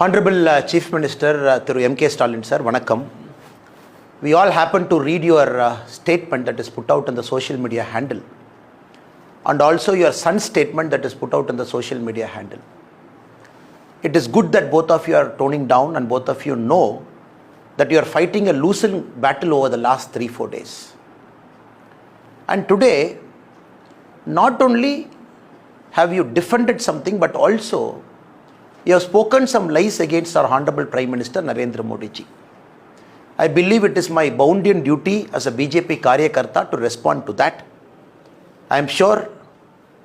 Honorable Chief Minister Thiru M.K. Stalin sir, Vanakkam. We all happen to read your statement that is put out on the social media handle, and also your son's statement that is put out on the social media handle. It is good that both of you are toning down and both of you know that you are fighting a losing battle over the last 3-4 days. And today, not only have you defended something, but also you have spoken some lies against our Honorable Prime Minister Narendra Modi ji. I believe it is my bounden duty as a BJP Karyakarta to respond to that. I am sure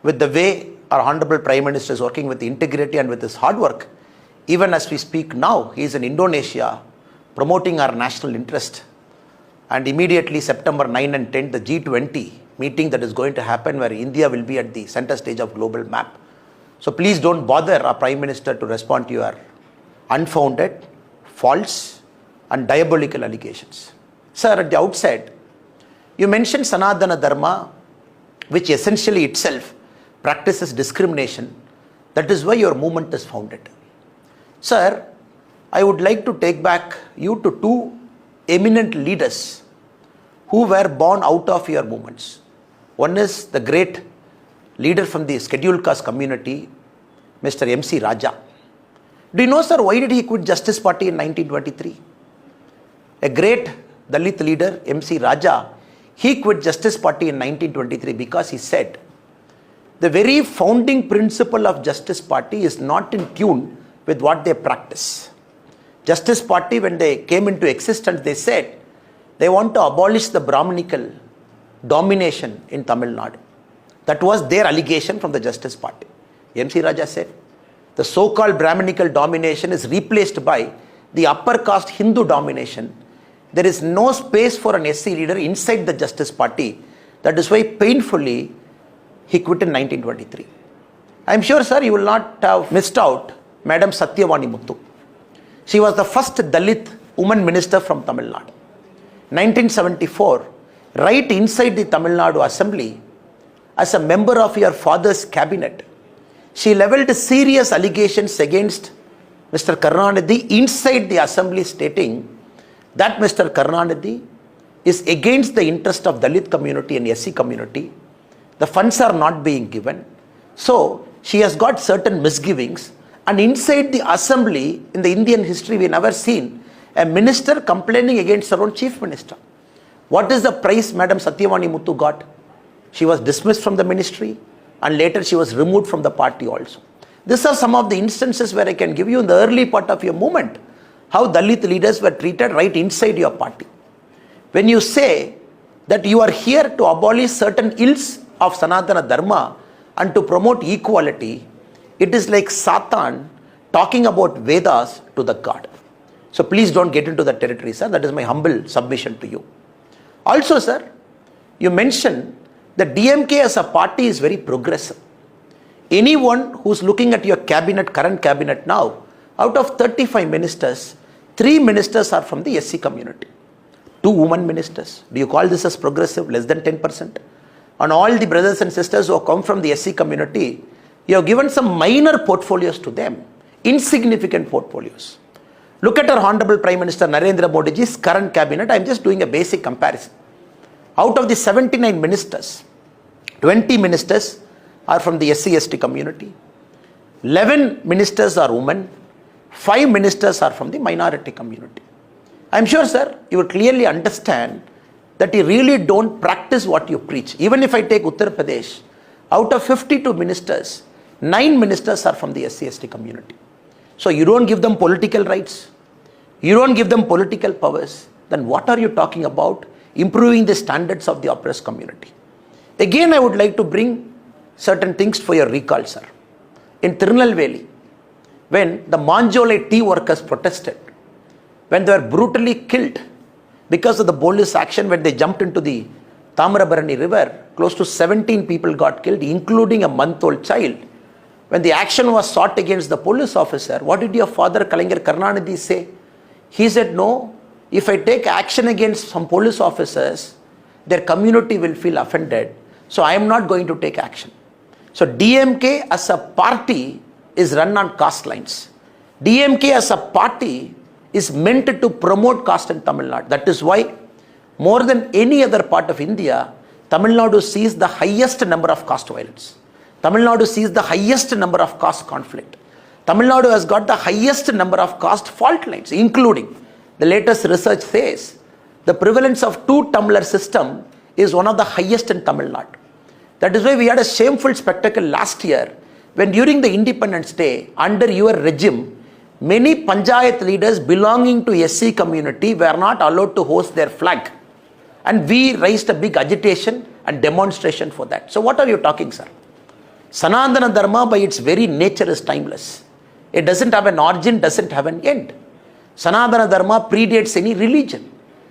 with the way our Honorable Prime Minister is working with integrity and with his hard work, even as we speak now, he is in Indonesia promoting our national interest. And immediately September 9 and 10, the G20 meeting that is going to happen where India will be at the center stage of global map. So please don't bother our Prime Minister to respond to your unfounded, false and diabolical allegations. Sir, at the outset, you mentioned Sanatana Dharma, which essentially itself practices discrimination. That is why your movement is founded. Sir, I would like to take back you to two eminent leaders who were born out of your movements. One is the great leader from the scheduled caste community, Mr. M.C. Raja. Do you know, sir, why did he quit Justice Party in 1923? A great Dalit leader, M.C. Raja, he quit Justice Party in 1923 because he said, the very founding principle of Justice Party is not in tune with what they practice. Justice Party, when they came into existence, they said they want to abolish the Brahminical domination in Tamil Nadu. That was their allegation from the Justice Party. M.C. Raja said, the so-called Brahminical domination is replaced by the upper caste Hindu domination. There is no space for an SC leader inside the Justice Party. That is why painfully he quit in 1923. I am sure, sir, you will not have missed out Madam Satyavani Muthu. She was the first Dalit woman minister from Tamil Nadu. 1974, right inside the Tamil Nadu Assembly, as a member of your father's cabinet, she leveled serious allegations against Mr. Karunanidhi inside the assembly, stating that Mr. Karunanidhi is against the interest of Dalit community and SC community. The funds are not being given. So she has got certain misgivings. And inside the assembly, in the Indian history, we never seen a minister complaining against her own chief minister. What is the price Madam Satyavani Muthu got? She was dismissed from the ministry and later she was removed from the party also. These are some of the instances where I can give you in the early part of your movement, how Dalit leaders were treated right inside your party. When you say that you are here to abolish certain ills of Sanatana Dharma and to promote equality, it is like Satan talking about Vedas to the God. So please don't get into that territory, sir. That is my humble submission to you. Also, sir, you mentioned that DMK as a party is very progressive. Anyone who's looking at your cabinet, current cabinet now, out of 35 ministers, 3 ministers are from the SC community. 2 women ministers. Do you call this as progressive? Less than 10%. And all the brothers and sisters who have come from the SC community, you have given some minor portfolios to them, insignificant portfolios. Look at our Honorable Prime Minister Narendra Modi ji's current cabinet. I am just doing a basic comparison. Out of the 79 ministers, 20 ministers are from the SC/ST community, 11 ministers are women, 5 ministers are from the minority community. I am sure, sir, you will clearly understand that you really don't practice what you preach. Even if I take Uttar Pradesh, out of 52 ministers, 9 ministers are from the SC/ST community. So you don't give them political rights, you don't give them political powers, then what are you talking about improving the standards of the oppressed community? Again, I would like to bring certain things for your recall, sir. In Tirunelveli, when the Manjolai tea workers protested, when they were brutally killed because of the police action, when they jumped into the Tamarabarani river, close to 17 people got killed, including a month-old child. When the action was sought against the police officer, what did your father, Kalaignar Karunanidhi, say? He said, no, if I take action against some police officers, their community will feel offended. So I am not going to take action. So DMK as a party is run on caste lines. DMK as a party is meant to promote caste in Tamil Nadu. That is why, more than any other part of India, Tamil Nadu sees the highest number of caste violence. Tamil Nadu sees the highest number of caste conflict. Tamil Nadu has got the highest number of caste fault lines, including, the latest research says, the prevalence of two-tumbler system is one of the highest in Tamil Nadu. That is why we had a shameful spectacle last year when during the Independence Day, under your regime, many Panchayat leaders belonging to SC community were not allowed to host their flag. And we raised a big agitation and demonstration for that. So what are you talking, sir? Sanatana Dharma by its very nature is timeless. It doesn't have an origin, doesn't have an end. Sanatana Dharma predates any religion.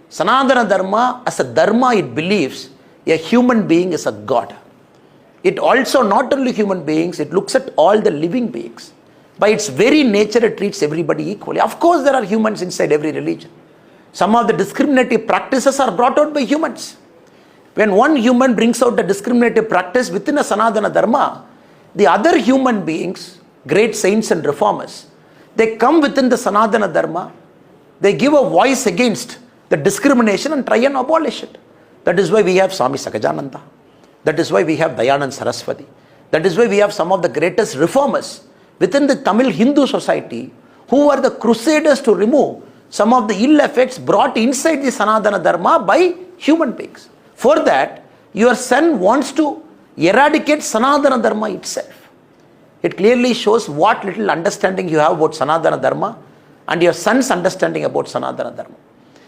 Sanatana Dharma, as a dharma, it believes a human being is a god. It also not only human beings, it looks at all the living beings. By its very nature, it treats everybody equally. Of course, there are humans inside every religion. Some of the discriminative practices are brought out by humans. When one human brings out a discriminative practice within a Sanatana Dharma, the other human beings, great saints and reformers, they come within the Sanatana Dharma, they give a voice against the discrimination and try and abolish it. That is why we have Swami Sakajananda. That is why we have Dayanand Saraswati. That is why we have some of the greatest reformers within the Tamil Hindu society who are the crusaders to remove some of the ill effects brought inside the Sanatana Dharma by human beings. For that, your son wants to eradicate Sanatana Dharma itself. It clearly shows what little understanding you have about Sanatana Dharma and your son's understanding about Sanatana Dharma.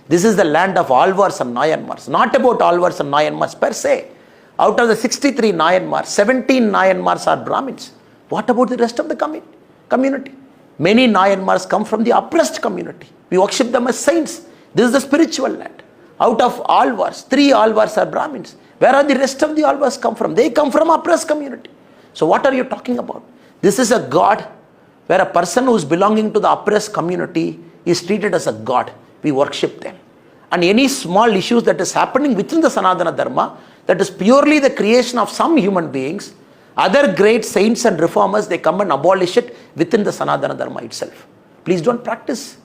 This is the land of Alvars and Nayanmars, not about Alvars and Nayanmars per se. Out of the 63 Nayanmars, 17 Nayanmars are Brahmins. What about the rest of the community? Many Nayanmars come from the oppressed community. We worship them as saints. This is the spiritual land. Out of Alvars, 3 Alvars are Brahmins. Where are the rest of the Alvars come from? They come from oppressed community. So what are you talking about? This is a god where a person who is belonging to the oppressed community is treated as a god. We worship them. And any small issues that is happening within the Sanatana Dharma, that is purely the creation of some human beings, other great saints and reformers, they come and abolish it within the Sanatana Dharma itself. Please don't practice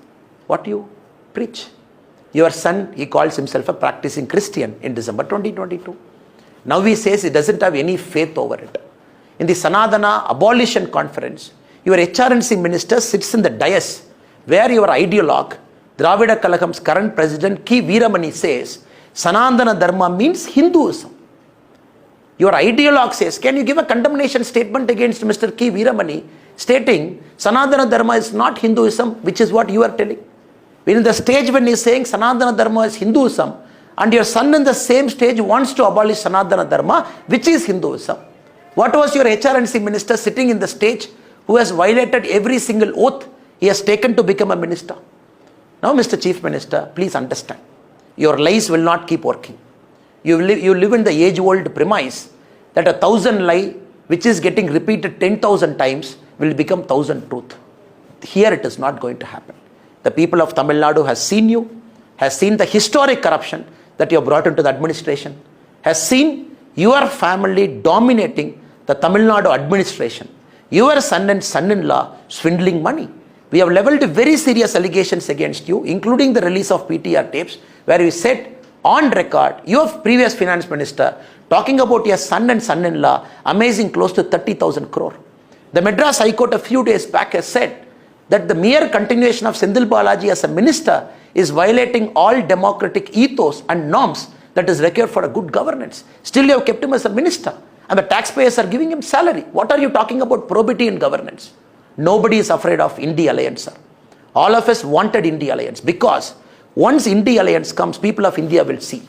what you preach. Your son, he calls himself a practicing Christian in December 2022. Now he says he doesn't have any faith over it. In the Sanatana Abolition Conference, your HRNC minister sits in the dais where your ideologue, Dravida Kalagam's current president, K. Veeramani, says Sanatana Dharma means Hinduism. Your ideologue says, can you give a condemnation statement against Mr. K. Veeramani stating Sanatana Dharma is not Hinduism, which is what you are telling. In the stage when he is saying Sanatana Dharma is Hinduism, and your son in the same stage wants to abolish Sanatana Dharma, which is Hinduism. What was your HRNC minister sitting in the stage who has violated every single oath he has taken to become a minister? Now, Mr. Chief Minister, please understand. Your lies will not keep working. You live in the age-old premise that 1,000 lie which is getting repeated 10,000 times will become 1,000 truth. Here it is not going to happen. The people of Tamil Nadu has seen you, has seen the historic corruption that you have brought into the administration, has seen your family dominating the Tamil Nadu administration, your son and son-in-law swindling money. We have leveled very serious allegations against you, including the release of PTR tapes, where you said on record, your previous finance minister, talking about your son and son-in-law, amazing close to 30,000 crore. The Madras High Court a few days back has said that the mere continuation of Senthil Balaji as a minister is violating all democratic ethos and norms that is required for a good governance. Still you have kept him as a minister and the taxpayers are giving him salary. What are you talking about probity in governance? Nobody is afraid of India Alliance, sir. All of us wanted India Alliance because once India Alliance comes, people of India will see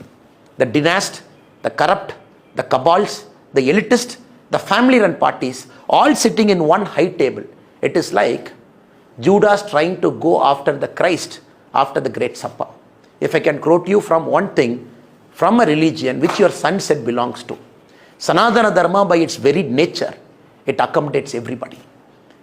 the dynast, the corrupt, the cabals, the elitist, the family-run parties all sitting in one high table. It is like Judas trying to go after the Christ after the Great Supper. If I can quote you from one thing, from a religion which your son said belongs to. Sanatana Dharma by its very nature, it accommodates everybody.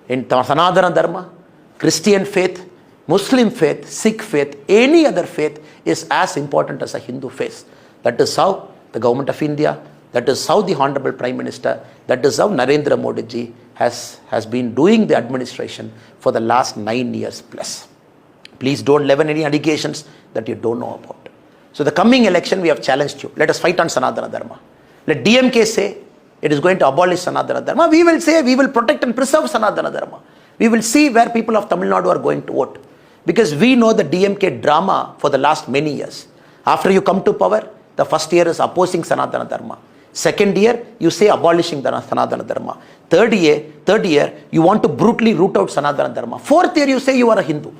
In Sanatana Dharma, Christian faith, Muslim faith, Sikh faith, any other faith is as important as a Hindu faith. That is how the government of India, that is how the Honorable Prime Minister, that is how Narendra Modi ji has has been doing the administration for the last 9 years plus. Please don't leaven any allegations that you don't know about. So the coming election, we have challenged you. Let us fight on Sanatana Dharma. Let DMK say it is going to abolish Sanatana Dharma. We will say we will protect and preserve Sanatana Dharma. We will see where people of Tamil Nadu are going to vote. Because we know the DMK drama for the last many years. After you come to power, the first year is opposing Sanatana Dharma. Second year, you say abolishing the Sanatana Dharma. Third year, you want to brutally root out Sanatana Dharma. Fourth year, you say you are a Hindu.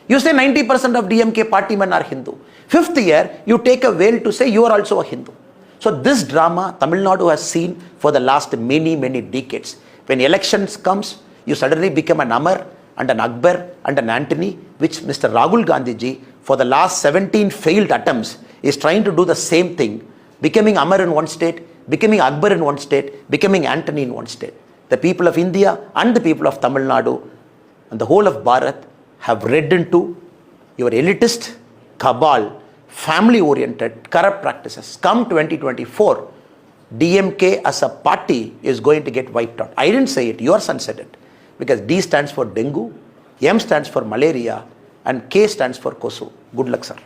You say 90% of DMK party men are Hindu. Fifth year, you take a veil to say you are also a Hindu. So this drama, Tamil Nadu has seen for the last many, many decades. When elections comes, you suddenly become an Amar and an Akbar and an Antony, which Mr. Rahul Gandhi ji, for the last 17 failed attempts, is trying to do the same thing, becoming Amar in one state, becoming Akbar in one state, becoming Antony in one state. The people of India and the people of Tamil Nadu and the whole of Bharat have read into your elitist, cabal, family-oriented, corrupt practices. Come 2024, DMK as a party is going to get wiped out. I didn't say it, your son said it. Because D stands for dengue, M stands for malaria, and K stands for Kosu. Good luck, sir.